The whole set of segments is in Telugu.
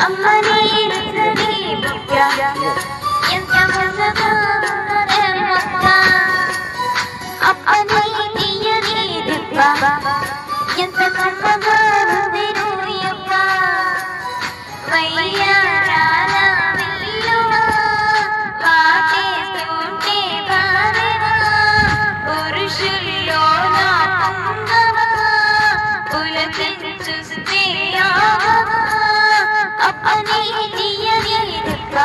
అమ్మని రుద్రని బుగ్గ ఎంత ముద్దగా మొక్క అప్పని తీయని దిబ్బ ఎంత కమ్మగా విరుయమ్మ వయ్యారాల విల్లువ వాటేస్తుంటే భారవా పురుషుల్లో నా పొంగవ పులకించుస్తే అప్పని తీయని దిబ్బ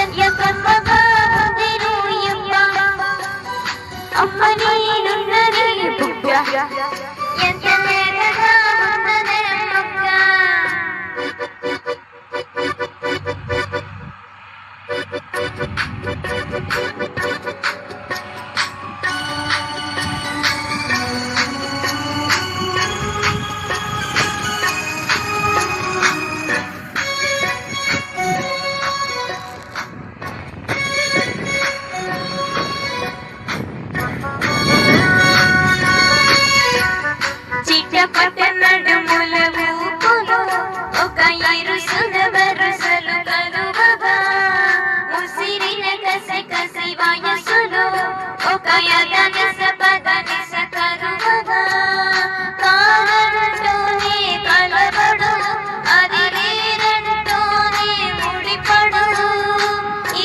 ఎంత కమ్మగా విరుయమ్మ అమ్మని రుద్రని బుగ్గ ఎంత వేగంగా ఉన్నదే మొక్క చిట్టపట నడుముల ఊపులు ఒక ఇరుసున వరుసలు కలువగా ముసిరిన కసి కసి వయసులు ఒక యదనిస పదనిస కలువగా కారణంతోనే కలబడు అది లేరంటోనే ముడిపడు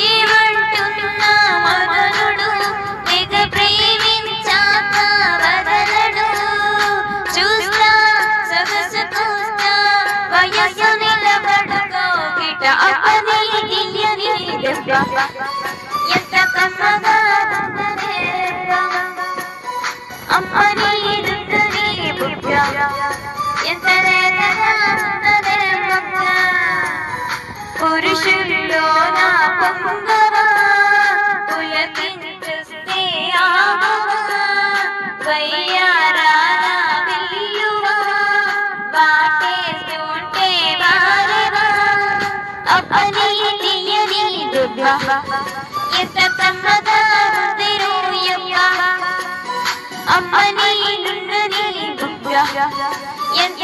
ఏమంటున్న మదనుడు తెగ ప్రేమించాక వదలడు చూస్తా సొగసు చూస్తా వయసు నిలబడుకో గిట అప్పని తీయని దెబ్బ ఎంత కమ్మగా ఉన్నదే అమ్మని రుద్రని బుగ్గ ఎంత వేగంగా ఉన్నదే మొక్క పురుషుల్లో నా పొంగవ పులకించుస్తే ఆగవా వయ్యారాల విల్లువ వాటేస్తుంటే భారవా అప్పని తీయని దిబ్బ ఎంత కమ్మగా విరుయమ్మ అమ్మని రుద్రని బుగ్గ ఎంత